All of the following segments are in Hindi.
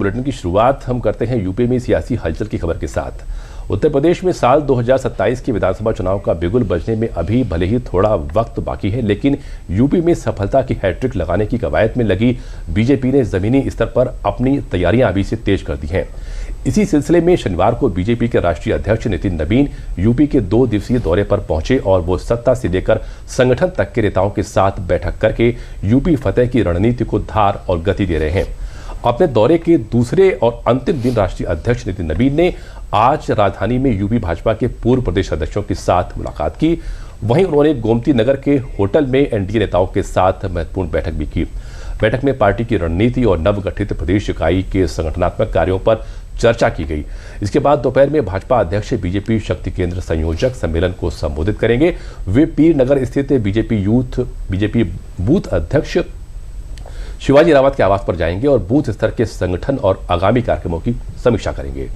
बुलेटिन की शुरुआत हम करते हैं यूपी में सियासी हलचल की खबर के साथ। उत्तर प्रदेश में साल 2027 के विधानसभा चुनाव का बिगुल बजने में अभी भले ही थोड़ा वक्त बाकी है, लेकिन यूपी में सफलता की हैट्रिक लगाने की कवायद में लगी बीजेपी ने जमीनी स्तर पर अपनी तैयारियां अभी से तेज कर दी हैं। इसी सिलसिले में शनिवार को बीजेपी के राष्ट्रीय अध्यक्ष नितिन नवीन यूपी के 2 दिवसीय दौरे पर पहुंचे और वो सत्ता से लेकर संगठन तक के नेताओं के साथ बैठक करके यूपी फतेह की रणनीति को धार और गति दे रहे हैं। अपने दौरे के दूसरे और अंतिम दिन राष्ट्रीय अध्यक्ष नितिन नवीन ने आज राजधानी में यूपी भाजपा के पूर्व प्रदेश अध्यक्षों के साथ मुलाकात की। वहीं उन्होंने गोमती नगर के होटल में एनडीए नेताओं के साथ महत्वपूर्ण बैठक भी की। बैठक में पार्टी की रणनीति और नवगठित प्रदेश इकाई के संगठनात्मक कार्यों पर चर्चा की गई। इसके बाद दोपहर में भाजपा अध्यक्ष बीजेपी शक्ति केंद्र संयोजक सम्मेलन को संबोधित करेंगे। वे पीर नगर स्थित बीजेपी बूथ अध्यक्ष शिवाजी रावत के आवास पर जाएंगे और बूथ स्तर के संगठन और आगामी कार्यक्रमों की समीक्षा करेंगे।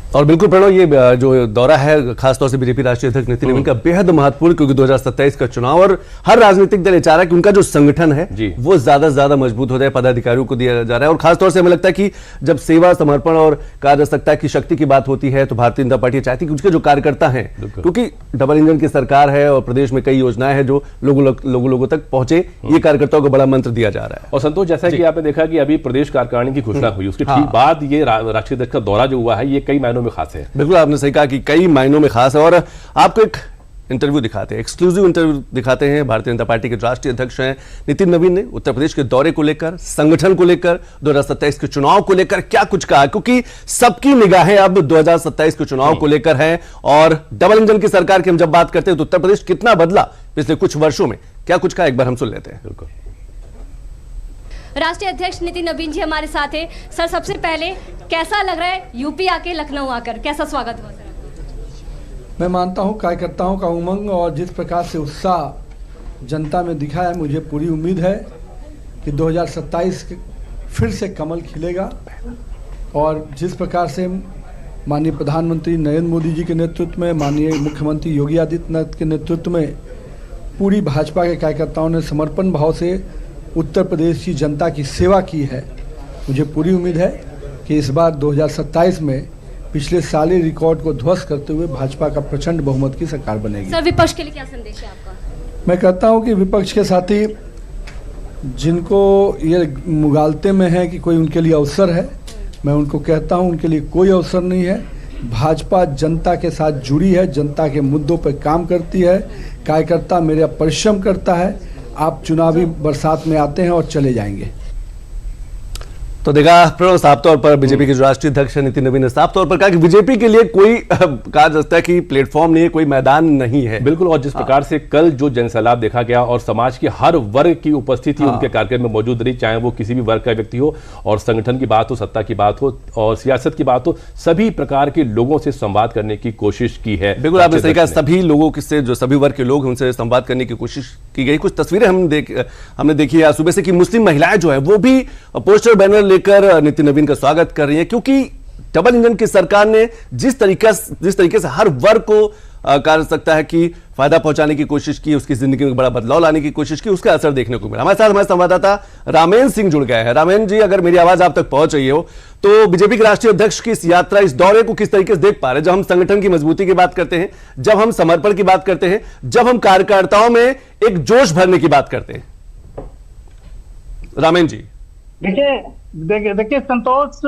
और बिल्कुल प्रणव, ये जो दौरा है खासतौर से बीजेपी राष्ट्रीय अध्यक्ष नितिन नवीन का बेहद महत्वपूर्ण, क्योंकि 2027 का चुनाव और हर राजनीतिक दल चाह रहा है कि उनका जो संगठन है वो ज्यादा से ज्यादा मजबूत हो जाए, पदाधिकारियों को दिया जा रहा है। और खासतौर से हमें लगता है कि जब सेवा, समर्पण और कहा जा सकता है कि शक्ति की बात होती है तो भारतीय जनता पार्टी चाहती है कि उसके जो कार्यकर्ता हैं, क्योंकि डबल इंजन की सरकार है और प्रदेश में कई योजनाएं हैं जो लोगों तक पहुंचे, ये कार्यकर्ताओं को बड़ा मंत्र दिया जा रहा है। और संतोष, जैसा कि आपने देखा कि अभी प्रदेश कार्यकारिणी की घोषणा हुई, उसके ठीक बाद ये राष्ट्रीय अध्यक्ष का दौरा जो हुआ है ये कई मायनों में खास है। बिल्कुल आपने सही कहा कि कई मायनों में खास है। और आपको एक इंटरव्यू दिखाते हैं, एक्सक्लूसिव इंटरव्यू दिखाते हैं। भारतीय जनता पार्टी के राष्ट्रीय अध्यक्ष हैं नितिन नवीन ने उत्तर प्रदेश के दौरे को लेकर, संगठन को लेकर, 2027 के चुनाव को लेकर क्या कुछ कहा, क्योंकि सबकी निगाहें अब 2027 के चुनाव को लेकर हैं। और डबल इंजन की सरकार की हम जब बात करते हैं तो उत्तर प्रदेश कितना बदला पिछले कुछ वर्षों में, क्या कुछ कहा, एक बार हम सुन लेते हैं। बिल्कुल। राष्ट्रीय अध्यक्ष नितिन नवीन जी हमारे साथ है। सर, सबसे पहले कैसा लग रहा है यूपी आके, लखनऊ आकर कैसा स्वागत हुआ? मैं मानता हूं कार्यकर्ताओं का उमंग और जिस प्रकार से उत्साह जनता में दिखा है, मुझे पूरी उम्मीद है कि 2027 फिर से कमल खिलेगा। और जिस प्रकार से माननीय प्रधानमंत्री नरेंद्र मोदी जी के नेतृत्व में, माननीय मुख्यमंत्री योगी आदित्यनाथ के नेतृत्व में पूरी भाजपा के कार्यकर्ताओं ने समर्पण भाव से उत्तर प्रदेश की जनता की सेवा की है, मुझे पूरी उम्मीद है कि इस बार 2027 में पिछले साले रिकॉर्ड को ध्वस्त करते हुए भाजपा का प्रचंड बहुमत की सरकार बनेगी। सर, विपक्ष के लिए क्या संदेश है आपका? मैं कहता हूं कि विपक्ष के साथी जिनको ये मुगालते में है कि कोई उनके लिए अवसर है, मैं उनको कहता हूं उनके लिए कोई अवसर नहीं है। भाजपा जनता के साथ जुड़ी है, जनता के मुद्दों पर काम करती है, कार्यकर्ता मेरा परिश्रम करता है। आप चुनावी बरसात में आते हैं और चले जाएंगे। तो देखा प्रणव, साफ तौर पर बीजेपी के जो राष्ट्रीय अध्यक्ष नितिन नवीन ने साफ तौर पर कहा कि बीजेपी के लिए कोई कहा जा सकता है कि प्लेटफॉर्म नहीं है, कोई मैदान नहीं है। बिल्कुल। और जिस प्रकार से कल जो जनसैलाब देखा गया और समाज के हर वर्ग की उपस्थिति उनके कार्यक्रम में मौजूद रही, चाहे वो किसी भी वर्ग का व्यक्ति हो, और संगठन की बात हो, सत्ता की बात हो और सियासत की बात हो, सभी प्रकार के लोगों से संवाद करने की कोशिश की है। बिल्कुल आपने सही कहा, सभी लोगों से, जो सभी वर्ग के लोग हैं उनसे संवाद करने की कोशिश की गई। कुछ तस्वीरें हमने देखी है सुबह से कि मुस्लिम महिलाएं जो है वो भी पोस्टर बैनर लेकर नितिन नवीन का स्वागत कर रही है, क्योंकि डबल इंजन की सरकार ने जिस तरीके से हर वर्ग को कह सकता है कि फायदा पहुंचाने की कोशिश की, उसकी जिंदगी में बड़ा बदलाव लाने की कोशिश की, उसका असर देखने को मिला। हमारे साथ हमारे संवाददाता रामेन सिंह जुड़ गए हैं। रामेन जी, अगर मेरी आवाज आप तक पहुंच रही हो तो बीजेपी के राष्ट्रीय अध्यक्ष की इस यात्रा, इस दौरे को किस तरीके से देख पा रहे हैं? जब हम संगठन की मजबूती की बात करते हैं, जब हम समर्पण की बात करते हैं, जब हम कार्यकर्ताओं में एक जोश भरने की बात करते हैं, रामेन जी। देखिए संतोष,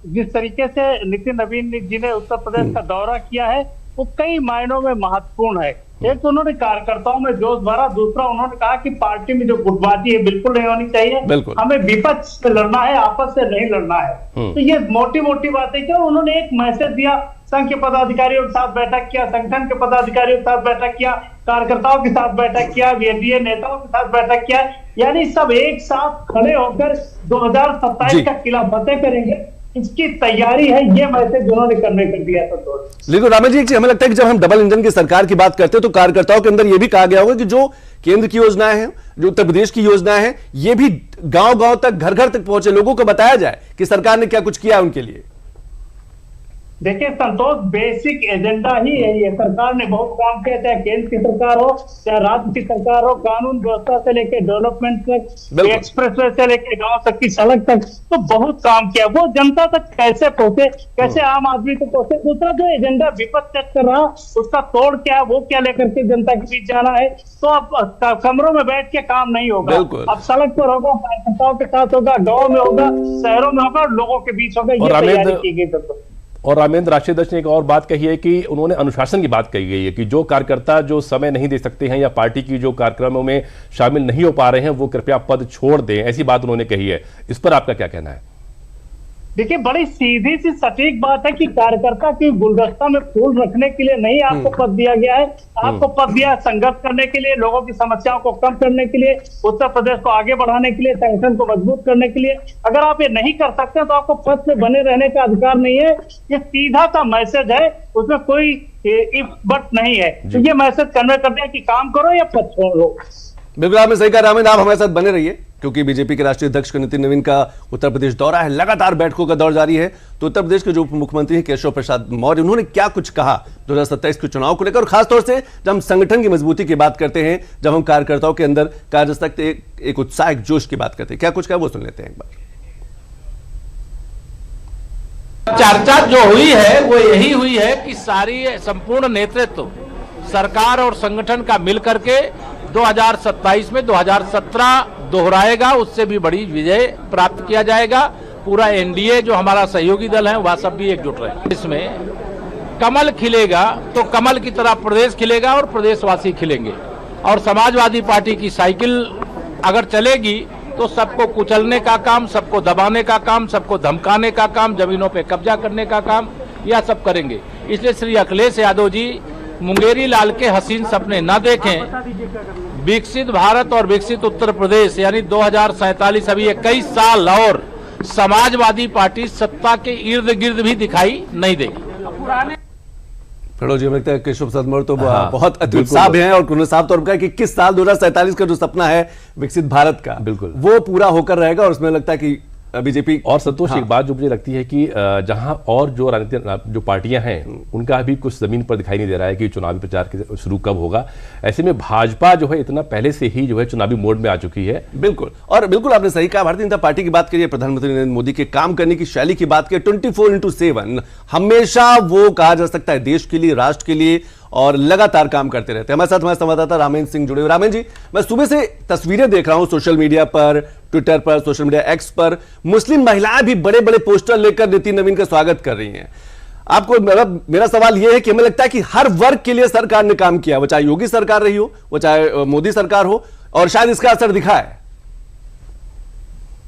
जिस तरीके से नितिन नवीन जी ने उत्तर प्रदेश का दौरा किया है वो कई मायनों में महत्वपूर्ण है। एक तो उन्होंने कार्यकर्ताओं में जोश भरा, दूसरा उन्होंने कहा कि पार्टी में जो गुटबाजी है बिल्कुल नहीं होनी चाहिए, हमें विपक्ष से लड़ना है, आपस से नहीं लड़ना है। तो ये मोटी बातें क्यों, उन्होंने एक मैसेज दिया, संघ के पदाधिकारियों के साथ बैठक किया, संगठन के पदाधिकारियों के साथ बैठक किया, कार्यकर्ताओं के साथ बैठक किया, एनडीए नेताओं के साथ बैठक किया, यानी सब एक साथ खड़े होकर 2027 का किला फतेह करेंगे, इसकी तैयारी है, ये मैसेज उन्होंने करने कर दिया संतोष। लेकिन रामेश जी, हमें लगता है कि जब हम डबल इंजन की सरकार की बात करते हैं तो कार्यकर्ताओं के अंदर यह भी कहा गया होगा कि जो केंद्र की योजनाएं हैं, जो उत्तर प्रदेश की योजनाएं हैं, ये भी गांव-गांव तक, घर-घर तक पहुंचे, लोगों को बताया जाए कि सरकार ने क्या कुछ किया उनके लिए। देखिए संतोष, बेसिक एजेंडा ही यही है। सरकार ने बहुत काम किया, चाहे केंद्र की सरकार हो चाहे राज्य की सरकार हो, कानून व्यवस्था से लेकर डेवलपमेंट तक, एक्सप्रेसवे से लेकर गांव तक की सड़क तक, तो बहुत काम किया। वो जनता तक कैसे पहुंचे, कैसे आम आदमी को पहुंचे। दूसरा जो एजेंडा विपक्ष सेट कर रहा, उसका तोड़ क्या है, वो क्या लेकर के जनता के बीच जाना है। तो अब कमरों में बैठ के काम नहीं होगा, अब सड़क पर होगा, कार्यकर्ताओं के साथ होगा, गाँव में होगा, शहरों में होगा, लोगों के बीच होगा। ये तैयारी की गई। और रामेंद्र, राष्ट्रीय अध्यक्ष ने एक और बात कही है कि उन्होंने अनुशासन की बात कही गई है कि जो कार्यकर्ता जो समय नहीं दे सकते हैं या पार्टी की जो कार्यक्रमों में शामिल नहीं हो पा रहे हैं वो कृपया पद छोड़ दें, ऐसी बात उन्होंने कही है। इस पर आपका क्या कहना है? देखिए, बड़ी सीधी सी सटीक बात है कि कार्यकर्ता की गुलदस्ता में फूल रखने के लिए नहीं आपको पद दिया गया है। आपको पद दिया संघर्ष करने के लिए, लोगों की समस्याओं को कम करने के लिए, उत्तर प्रदेश को आगे बढ़ाने के लिए, संगठन को मजबूत करने के लिए। अगर आप ये नहीं कर सकते तो आपको पद से बने रहने का अधिकार नहीं है। ये सीधा सा मैसेज है, उसमें कोई इफ बट नहीं है। तो ये मैसेज कन्वे कर दिया कि काम करो या पद छोड़ लो। बिल्कुल, आपने सही कहा रामेंद्र, आप हमारे साथ बने रहिए क्योंकि बीजेपी के राष्ट्रीय अध्यक्ष नितिन नवीन का उत्तर प्रदेश दौरा है, लगातार बैठकों का दौर जारी है। तो उत्तर प्रदेश के जो उप मुख्यमंत्री हैं केशव प्रसाद मौर्य, उन्होंने क्या कुछ कहा 2027 के चुनाव को लेकर, और खासतौर से जब हम संगठन की मजबूती की बात करते हैं, जब हम कार्यकर्ताओं के अंदर कार्यस्थल एक उत्साह, एक जोश की बात करते हैं, क्या कुछ कहा वो सुन लेते हैं एक बार। चर्चा जो हुई है वो यही हुई है कि सारी संपूर्ण नेतृत्व सरकार और संगठन का मिलकर के 2027 में 2017 दोहराएगा, उससे भी बड़ी विजय प्राप्त किया जाएगा। पूरा एनडीए जो हमारा सहयोगी दल है वह सब भी एकजुट रहे। इसमें कमल खिलेगा तो कमल की तरह प्रदेश खिलेगा और प्रदेशवासी खिलेंगे। और समाजवादी पार्टी की साइकिल अगर चलेगी तो सबको कुचलने का काम, सबको दबाने का काम, सबको धमकाने का काम, जमीनों पे कब्जा करने का काम, यह सब करेंगे। इसलिए श्री अखिलेश यादव जी मुंगेरी लाल के हसीन सपने न देखें। विकसित भारत और विकसित उत्तर प्रदेश यानी 2047 अभी 21 साल और समाजवादी पार्टी सत्ता के इर्द गिर्द भी दिखाई नहीं देगी। जी, लगता है केशव प्रसाद मौर्य तो बहुत अत्युत्साह हैं और उन्होंने साफ तौर पर कहा कि 21 साल 2047 का जो सपना है विकसित भारत का, बिल्कुल वो पूरा होकर रहेगा। और उसमें लगता है कि बीजेपी और संतोष, एक बात जो मुझे लगती है कि जहां और जो राजनीतिक जो पार्टियां हैं उनका अभी कुछ जमीन पर दिखाई नहीं दे रहा है कि चुनावी प्रचार शुरू कब होगा। ऐसे में भाजपा जो है इतना पहले से ही जो है चुनावी मोड में आ चुकी है। बिल्कुल, और बिल्कुल आपने सही कहा। भारतीय जनता पार्टी की बात करिए, प्रधानमंत्री नरेंद्र मोदी के काम करने की शैली की बात करिए, 24/7 हमेशा वो कहा जा सकता है देश के लिए, राष्ट्र के लिए, और लगातार काम करते रहते हैं। हमारे साथ हमारे संवाददाता रामेंद्र सिंह जुड़े हुए। रामेंद्र जी, मैं सुबह से तस्वीरें देख रहा हूं सोशल मीडिया पर, ट्विटर पर, सोशल मीडिया एक्स पर, मुस्लिम महिलाएं भी बड़े बड़े पोस्टर लेकर नितिन नवीन का स्वागत कर रही हैं। आपको मेरा सवाल यह है कि हमें लगता है कि हर वर्ग के लिए सरकार ने काम किया, वो चाहे योगी सरकार रही हो, वो चाहे मोदी सरकार हो, और शायद इसका असर दिखा है।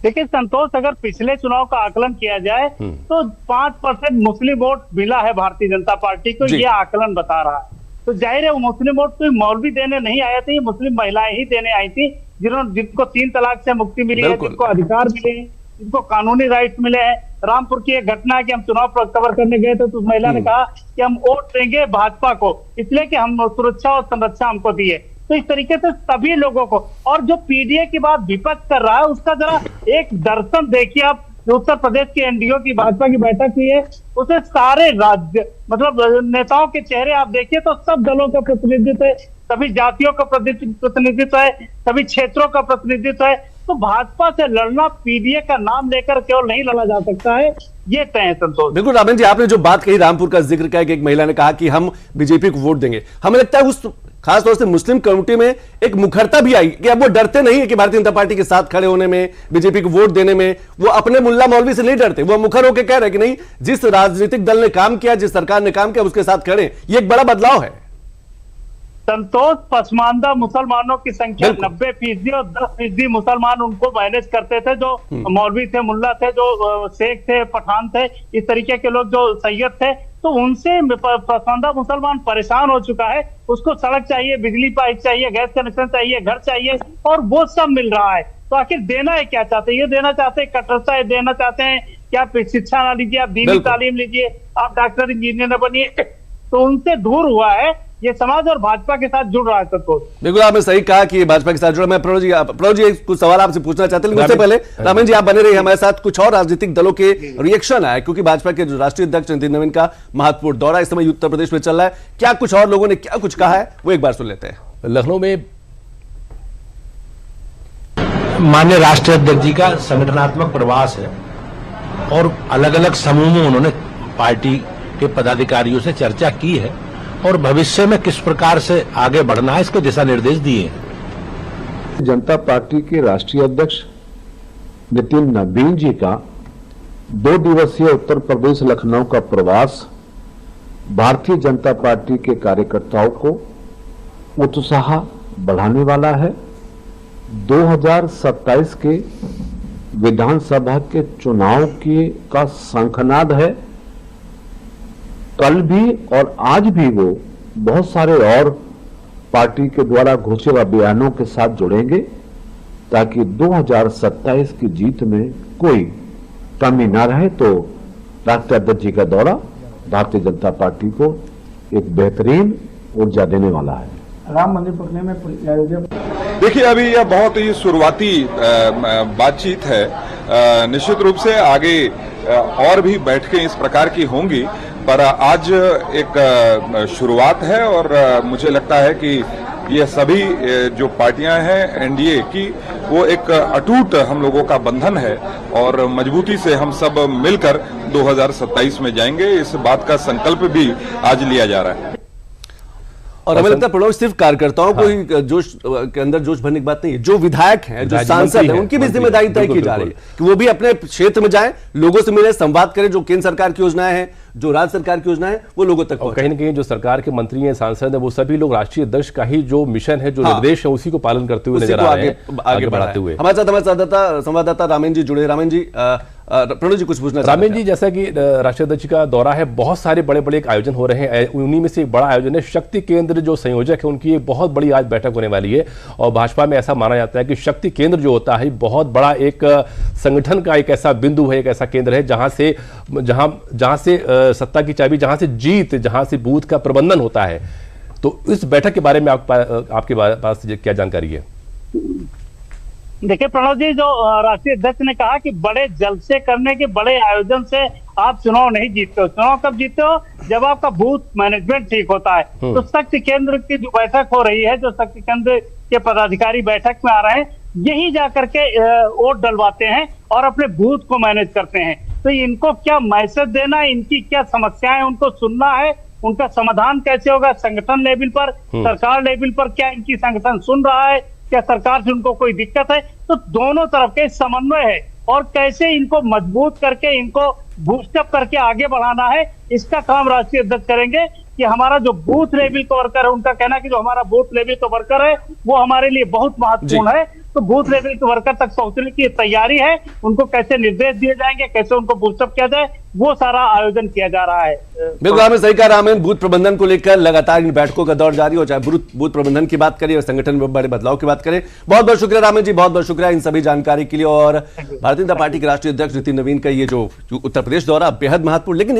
देखिए संतोष, अगर पिछले चुनाव का आकलन किया जाए तो 5% मुस्लिम वोट मिला है भारतीय जनता पार्टी को, ये आकलन बता रहा है। तो जाहिर है वो मुस्लिम वोट कोई मौलवी देने नहीं आया था, ये मुस्लिम महिलाएं ही देने आई थी, जिनको 3 तलाक से मुक्ति मिली है, जिनको अधिकार मिले हैं, जिनको कानूनी राइट्स मिले हैं। रामपुर की एक घटना है कि हम चुनाव कवर करने गए थे तो उस महिला ने कहा कि हम वोट देंगे भाजपा को इसलिए कि हम सुरक्षा और संरक्षा हमको दी है। तो इस तरीके से सभी लोगों को, और जो पीडीए की बात विपक्ष कर रहा है उसका जरा एक दर्शन देखिए आप। जो उत्तर प्रदेश की एनडीओ की भाजपा की बैठक हुई है उसे सारे राज्य मतलब नेताओं के चेहरे आप देखिए तो सब दलों का प्रतिनिधित्व है, सभी जातियों का प्रतिनिधित्व है, सभी क्षेत्रों का प्रतिनिधित्व है। तो भाजपा से लड़ना पीडीए का नाम लेकर केवल नहीं लड़ा जा सकता है, ये तय है संतोष। बिल्कुल रामेंद्र जी, आपने जो बात कही रामपुर का जिक्र किया कि एक महिला ने कहा कि हम बीजेपी को वोट देंगे, हमें लगता है उस खासतौर से मुस्लिम कम्युनिटी में एक मुखरता भी आई कि अब वो डरते नहीं है कि भारतीय जनता पार्टी के साथ खड़े होने में, बीजेपी को वोट देने में। वो अपने मुल्ला मौलवी से नहीं डरते, वो मुखर होकर कह रहे हैं कि नहीं, जिस राजनीतिक दल ने काम किया, जिस सरकार ने काम किया उसके साथ खड़े। ये एक बड़ा बदलाव है। संतोष, पसमानदा मुसलमानों की संख्या 90% और 10% मुसलमान उनको मैनेज करते थे, जो मौलवी थे, मुल्ला थे, जो शेख थे, पठान थे, इस तरीके के लोग जो सैयद थे। तो उनसे पसमानदा मुसलमान परेशान हो चुका है। उसको सड़क चाहिए, बिजली पाइप चाहिए, गैस कनेक्शन चाहिए, घर चाहिए, और वो सब मिल रहा है। तो आखिर देना है क्या चाहते हैं? ये देना चाहते हैं कट्टरता, ये देना चाहते हैं कि आप शिक्षा ना लीजिए, आप दीनी तालीम लीजिए, आप डॉक्टर इंजीनियर न बनिए। तो उनसे दूर हुआ है। ये समाज और भाजपा के साथ जुड़ रहा है संतोष। बिल्कुल, आपने सही कहा कि ये भाजपा के साथ जुड़ा। मैं प्रणव जी कुछ सवाल आपसे पूछना चाहते हैं, लेकिन उससे पहले रामेन जी आप बने रहिए हमारे साथ। कुछ और राजनीतिक दलों के रिएक्शन आए क्योंकि भाजपा के जो राष्ट्रीय अध्यक्ष नितिन नवीन का महत्वपूर्ण दौरा इस समय उत्तर प्रदेश में चल रहा है। क्या कुछ और लोगों ने क्या कुछ कहा है, वो एक बार सुन लेते हैं। लखनऊ में माननीय राष्ट्रीय अध्यक्ष जी का संगठनात्मक प्रवास है और अलग अलग समूह में उन्होंने पार्टी के पदाधिकारियों से चर्चा की है और भविष्य में किस प्रकार से आगे बढ़ना है इसके दिशा निर्देश दिए हैं। जनता पार्टी के राष्ट्रीय अध्यक्ष नितिन नवीन जी का 2 दिवसीय उत्तर प्रदेश लखनऊ का प्रवास भारतीय जनता पार्टी के कार्यकर्ताओं को उत्साह बढ़ाने वाला है। 2027 के विधानसभा के चुनाव का शंखनाद है। कल भी और आज भी वो बहुत सारे और पार्टी के द्वारा घोषित बयानों के साथ जुड़ेंगे ताकि 2027 की जीत में कोई कमी ना रहे। तो राष्ट्रीय अध्यक्ष जी का दौरा भारतीय जनता पार्टी को एक बेहतरीन ऊर्जा देने वाला है। राम मंदिर पकड़ने में देखिए, अभी यह बहुत ही शुरुआती बातचीत है। निश्चित रूप से आगे और भी बैठकें इस प्रकार की होंगी, पर आज एक शुरुआत है और मुझे लगता है कि ये सभी जो पार्टियां हैं एनडीए की, वो एक अटूट हम लोगों का बंधन है और मजबूती से हम सब मिलकर 2027 में जाएंगे। इस बात का संकल्प भी आज लिया जा रहा है। और हमें लगता है प्रणव सिर्फ कार्यकर्ताओं को ही जोश के अंदर जोश भरने की बात नहीं है, जो विधायक हैं, जो सांसद हैं, उनकी भी जिम्मेदारी तय की जा रही है कि वो भी अपने क्षेत्र में जाएं, लोगों से मिले, संवाद करें। जो केंद्र सरकार की योजनाएं हैं, जो राज्य सरकार की योजनाएं, वो लोगों तक कहीं ना कहीं जो सरकार के मंत्री हैं, सांसद हैं, वो सभी लोग राष्ट्रीय अध्यक्ष का ही जो मिशन है, जो निर्देश है, उसी को पालन करते हुए नजर आ रहे हैं, आगे बढ़ाते हुए। हमारे साथ संवाददाता रामेन जी जुड़े। रामेन जी, प्रणव जी कुछ पूछना चाहते हैं। रामेन जी, जैसा कि राष्ट्रीय अध्यक्ष का दौरा है, बहुत सारे बड़े बड़े आयोजन हो रहे हैं। उन्हीं में से एक बड़ा आयोजन है शक्ति केंद्र, जो संयोजक है उनकी एक बहुत बड़ी आज बैठक होने वाली है। और भाजपा में ऐसा माना जाता है कि शक्ति केंद्र जो होता है बहुत बड़ा एक संगठन का एक ऐसा बिंदु है, एक ऐसा केंद्र है जहां से सत्ता की चाबी, जहां से जीत, जहां से बूथ का प्रबंधन होता है। तो इस बैठक के बारे में आपके पास क्या जानकारी है? देखिए प्रणव जी, जो राष्ट्रीय अध्यक्ष ने कहा कि बड़े जलसे करने के, बड़े आयोजन से आप चुनाव नहीं जीतते हो। चुनाव कब जीतते हो? जब आपका बूथ मैनेजमेंट ठीक होता है। तो शक्ति केंद्र की जो बैठक हो रही है, जो शक्ति केंद्र के पदाधिकारी बैठक में आ रहे हैं, यही जाकर के वोट डलवाते हैं और अपने बूथ को मैनेज करते हैं। तो इनको क्या मैसेज देना है, इनकी क्या समस्याएं उनको सुनना है, उनका समाधान कैसे होगा संगठन लेवल पर, सरकार लेवल पर, क्या इनकी संगठन सुन रहा है, क्या सरकार से उनको कोई दिक्कत है? तो दोनों तरफ के समन्वय है और कैसे इनको मजबूत करके, इनको बूस्टअप करके आगे बढ़ाना है, इसका काम राष्ट्रीय अध्यक्ष करेंगे। कि हमारा जो बूथ लेवल का वर्कर है, उनका कहना है कि जो हमारा बूथ लेवल का वर्कर है वो हमारे लिए बहुत महत्वपूर्ण है। तो बूथ लेवल के वर्कर तक पहुंचने की तैयारी है, उनको कैसे निर्देश दिए जाएंगे, कैसे उनको बूस्टअप किया जाए, वो सारा आयोजन किया जा रहा है। बिल्कुल, आपने सही कहा रामेन। बूथ प्रबंधन को लेकर लगातार इन बैठकों का दौर जारी हो, चाहे बूथ प्रबंधन की बात करें और संगठन में बड़े बदलाव की बात करें। बहुत बहुत शुक्रिया रामेन जी, बहुत बहुत शुक्रिया इन सभी जानकारी के लिए। और भारतीय जनता पार्टी के राष्ट्रीय अध्यक्ष नितिन नवीन का ये जो उत्तर प्रदेश दौरा बेहद महत्वपूर्ण, लेकिन